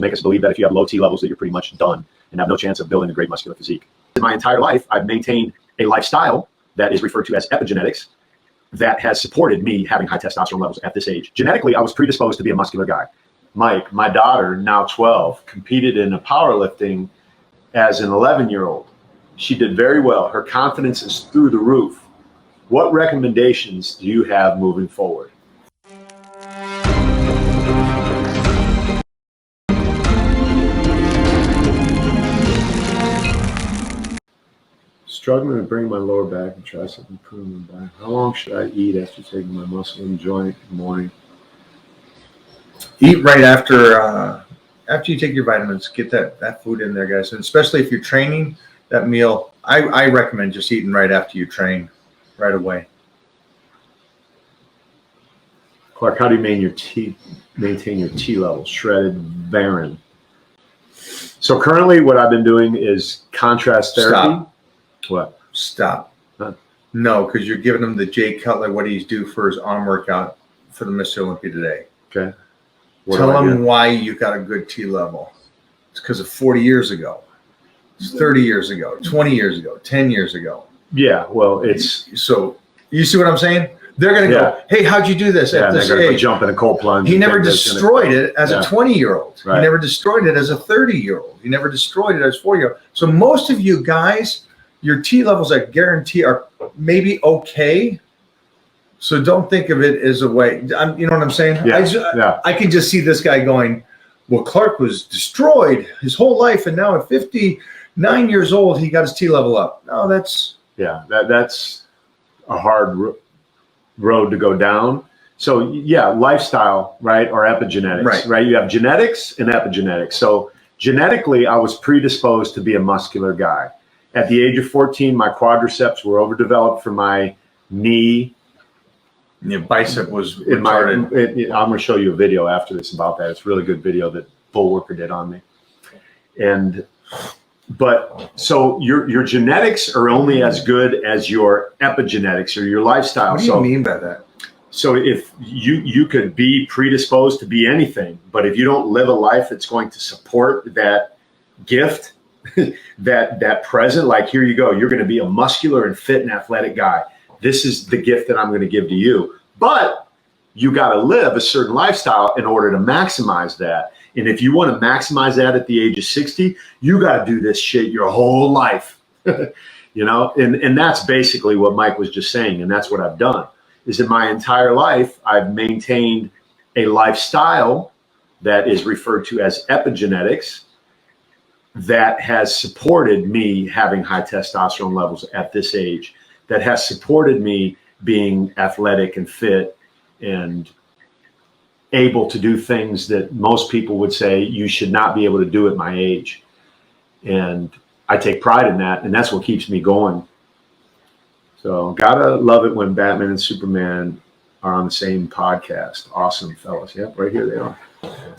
make us believe that if you have low T levels that you're pretty much done and have no chance of building a great muscular physique. In my entire life, I've maintained a lifestyle that is referred to as epigenetics that has supported me having high testosterone levels at this age. Genetically, I was predisposed to be a muscular guy. Mike, my daughter, now 12, competed in a powerlifting as an 11-year-old. She did very well. Her confidence is through the roof. What recommendations do you have moving forward? Struggling to bring my lower back and tricep improvement back. How long should I eat after taking my muscle and joint in the morning? Eat right after you take your vitamins. Get that food in there, guys. And especially if you're training, that meal, I recommend just eating right after you train, right away. Clark, how do you maintain your T levels? Shredded, barren. So currently what I've been doing is contrast therapy. Stop. What? Stop. Huh? No, because you're giving him the Jay Cutler, what he's due for his arm workout for the Mr. Olympia today. Okay. Tell him why you got a good T level. It's because of 40 years ago. It's 30 years ago, 20 years ago, 10 years ago. Yeah, well, it's... So, you see what I'm saying? They're going to go, hey, how'd you do this at this they're going to age? jump in a cold plunge. He never destroyed it as a 20-year-old. Right. He never destroyed it as a 30-year-old. He never destroyed it as a 40-year-old. So most of you guys, your T levels, I guarantee, are maybe okay. So don't think of it as a way. You know what I'm saying? Yeah. I can just see this guy going, well, Clark was destroyed his whole life, and now at 59 years old, he got his T level up. No, that's... Yeah, that's a hard road to go down. So, yeah, lifestyle, right, or epigenetics, right? You have genetics and epigenetics. So genetically, I was predisposed to be a muscular guy. At the age of 14, my quadriceps were overdeveloped for my knee. Your bicep was retarded. I'm going to show you a video after this about that. It's a really good video that Bull Worker did on me. But so your genetics are only as good as your epigenetics or your lifestyle. What do you mean by that? So if you could be predisposed to be anything, but if you don't live a life that's going to support that gift, that present, like here you go, you're going to be a muscular and fit and athletic guy. This is the gift that I'm going to give to you. But you got to live a certain lifestyle in order to maximize that. And if you want to maximize that at the age of 60, you got to do this shit your whole life. You know, and that's basically what Mike was just saying. And that's what I've done is in my entire life, I've maintained a lifestyle that is referred to as epigenetics that has supported me having high testosterone levels at this age, that has supported me being athletic and fit and able to do things that most people would say you should not be able to do at my age. And I take pride in that, and that's what keeps me going. So gotta love it when Batman and Superman are on the same podcast. Awesome, fellas. Yep, right here they are.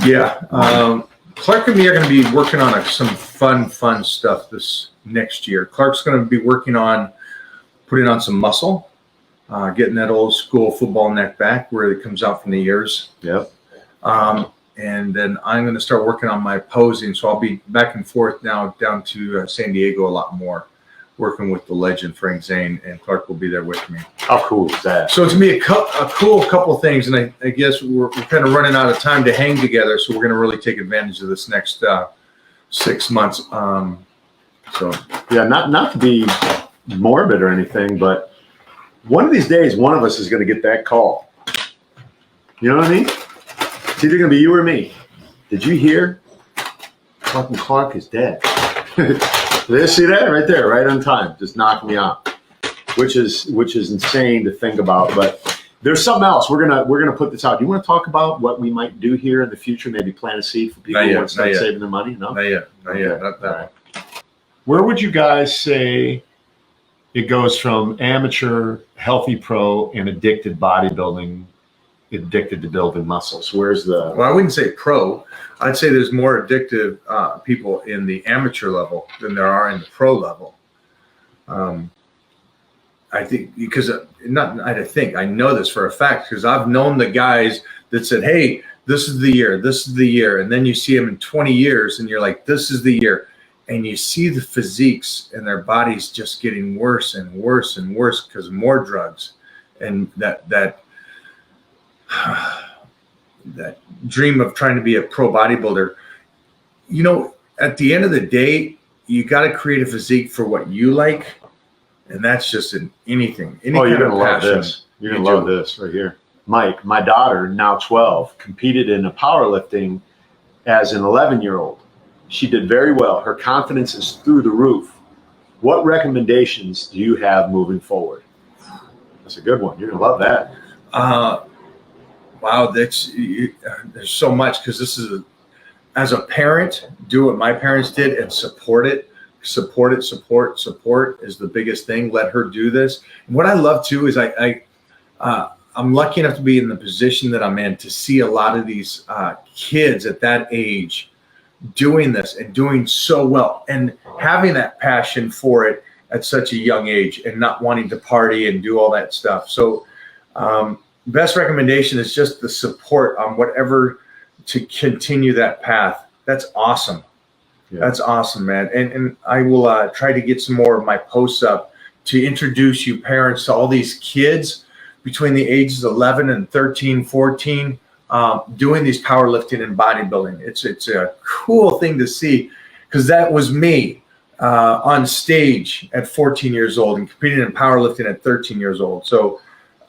Yeah. Clark and me are going to be working on some fun stuff this next year. Clark's going to be working on putting on some muscle, getting that old school football neck back where it comes out from the ears. Yep. And then I'm going to start working on my posing. So I'll be back and forth now down to San Diego a lot more, working with the legend Frank Zane, and Clark will be there with me. How cool is that? So it's going to be a cool couple of things, and I guess we're kind of running out of time to hang together, so we're going to really take advantage of this next 6 months. So yeah, not to be morbid or anything, but one of these days, one of us is going to get that call. You know what I mean? It's either going to be you or me. Did you hear? Fucking Clark is dead. See that right there, right on time, just knocked me out, which is insane to think about. But there's something else. We're gonna put this out. Do you want to talk about what we might do here in the future? Maybe plant a seed for people who want to start saving their money. No, not yet. Not that. Right. Where would you guys say it goes from amateur, healthy pro, and addicted bodybuilding, addicted to building muscles? Where's the... Well, I wouldn't say pro. I'd say there's more addictive people in the amateur level than there are in the pro level. I think because I know this for a fact because I've known the guys that said, hey, this is the year, this is the year. And then you see them in 20 years and you're like, this is the year. And you see the physiques and their bodies just getting worse and worse and worse because of more drugs. And that dream of trying to be a pro bodybuilder, you know, at the end of the day, you got to create a physique for what you like. And that's just in anything. Any Oh, you're kind going to of love passion. this. You're going to love this right here. Mike, my daughter, now 12, competed in a powerlifting as an 11-year-old. She did very well. Her confidence is through the roof. What recommendations do you have moving forward? That's a good one. You're going to love that. Wow, there's so much, because this is as a parent, do what my parents did and support it. Support is the biggest thing. Let her do this. And what I love too is I'm lucky enough to be in the position that I'm in to see a lot of these kids at that age doing this and doing so well and having that passion for it at such a young age and not wanting to party and do all that stuff. So best recommendation is just the support on whatever to continue that path. That's awesome. Yeah. That's awesome, man. And I will try to get some more of my posts up to introduce you parents to all these kids between the ages of 11 and 13, 14, doing these powerlifting and bodybuilding. It's a cool thing to see, because that was me on stage at 14 years old and competing in powerlifting at 13 years old. So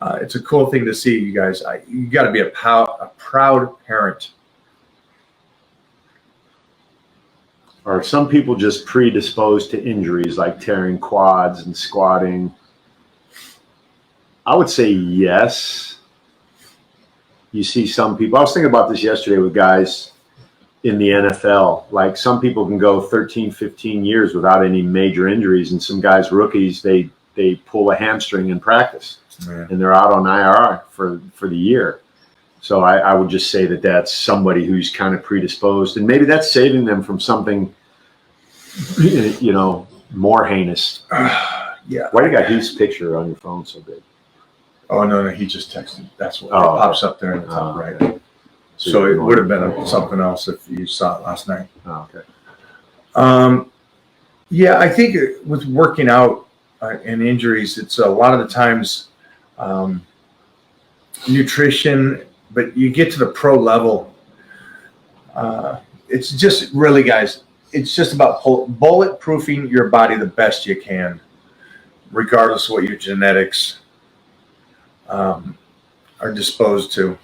it's a cool thing to see, you guys. You got to be a proud parent. Are some people just predisposed to injuries like tearing quads and squatting? I would say yes. You see some people, I was thinking about this yesterday with guys in the NFL. Like, some people can go 13, 15 years without any major injuries, and some guys, rookies, they pull a hamstring in practice. Yeah. And they're out on IR for the year. So I would just say that that's somebody who's kind of predisposed, and maybe that's saving them from something, you know, more heinous. Yeah. Why do you got his picture on your phone so big? Oh, no, he just texted. That's what it pops up there in the top right. Okay. So it would have been something else if you saw it last night. Oh, okay. Yeah, I think with working out and injuries, it's a lot of the times nutrition, but you get to the pro level. It's just really, guys, it's just about bulletproofing your body the best you can, regardless of what your genetics are disposed to.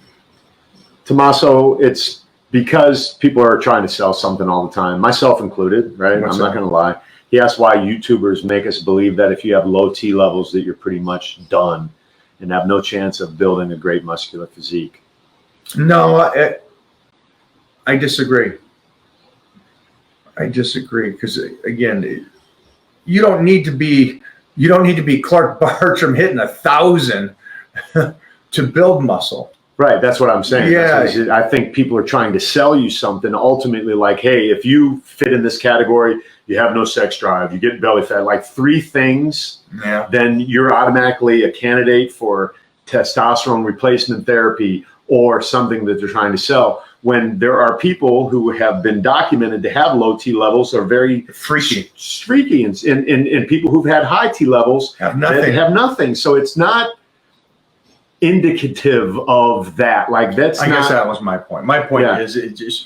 Tommaso, it's because people are trying to sell something all the time, myself included, right? I'm not going to lie. He asked why YouTubers make us believe that if you have low T levels that you're pretty much done and have no chance of building a great muscular physique. No, I disagree. Because, again, you don't need to be Clark Bartram hitting 1,000 to build muscle. Right, that's what I'm saying. Yeah, I think people are trying to sell you something ultimately, like, hey, if you fit in this category, you have no sex drive, you get belly fat, like 3 things, then you're automatically a candidate for testosterone replacement therapy or something that they're trying to sell. When there are people who have been documented to have low T levels, are very streaky, and people who've had high T levels have nothing. So it's not indicative of that. Like, that's I guess that was my point. My point is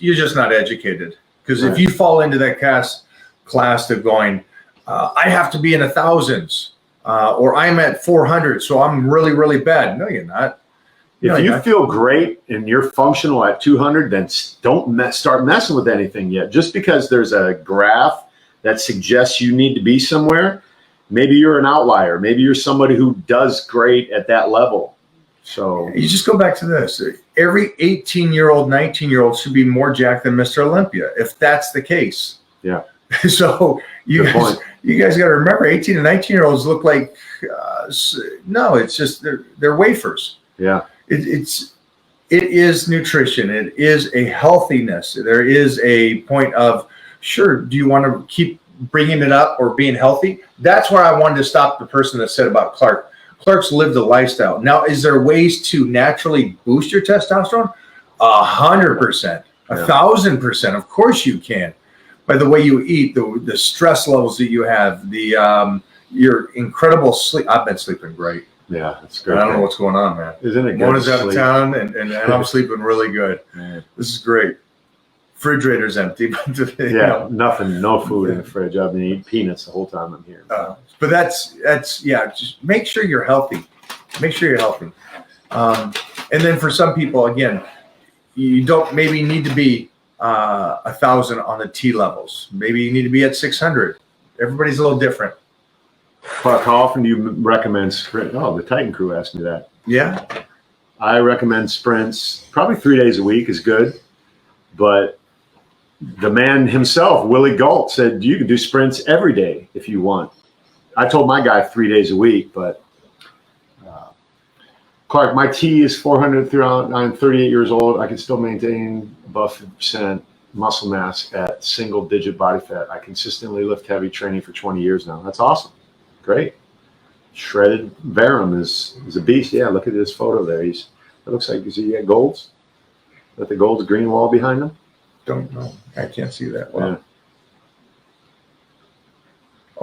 you're just not educated. Because if you fall into that class of going, I have to be in 1,000s, or I'm at 400, so I'm really, really bad. No, you're not. If you feel great and you're functional at 200, then don't start messing with anything yet. Just because there's a graph that suggests you need to be somewhere, maybe you're an outlier. Maybe you're somebody who does great at that level. So you just go back to this. Every 18-year-old, 19-year-old should be more jacked than Mr. Olympia, if that's the case. Yeah. So you guys got to remember, 18 and 19-year-olds look like no, it's just they're wafers. Yeah. It is nutrition. It is a healthiness. There is a point of, sure, do you want to keep bringing it up or being healthy? That's where I wanted to stop the person that said about Clark. Clark's lived a lifestyle. Now, is there ways to naturally boost your testosterone? 100%, 1,000%. Of course you can. By the way you eat, the stress levels that you have, your incredible sleep. I've been sleeping great. Yeah, it's great. I don't know what's going on, man. Isn't it good? Mona's out of town, and I'm sleeping really good. Man. This is great. Refrigerator's empty. Yeah, nothing, no food in the fridge. I've been eating peanuts the whole time I'm here. But that's just make sure you're healthy. Make sure you're healthy. And then for some people, again, you don't maybe need to be 1,000 on the T levels. Maybe you need to be at 600. Everybody's a little different. Clark, how often do you recommend sprint? Oh, the Titan crew asked me that. Yeah. I recommend sprints. Probably 3 days a week is good. But the man himself, Willie Galt, said you can do sprints every day if you want. I told my guy 3 days a week, but Clark, my T is 400 throughout. I'm 38 years old. I can still maintain above 50% muscle mass at single-digit body fat. I consistently lift heavy, training for 20 years now. That's awesome. Great. Shredded Varum is a beast. Yeah, look at this photo there. It looks like, is he got golds? Got the gold's green wall behind him? Don't know. I can't see that well. Yeah.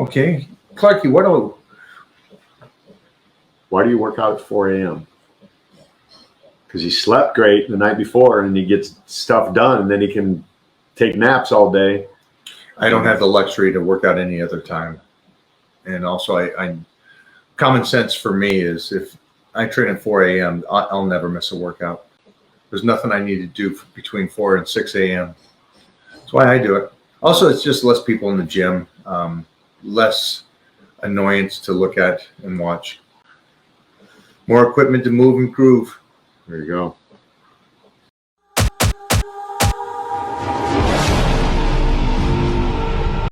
Okay. Clarky, Why do you work out at 4 a.m.? Because he slept great the night before and he gets stuff done and then he can take naps all day. I don't have the luxury to work out any other time. And also, I common sense for me is if I train at 4 a.m., I'll never miss a workout. There's nothing I need to do between 4 and 6 a.m. That's why I do it. Also, it's just less people in the gym, less annoyance to look at and watch. More equipment to move and groove. There you go.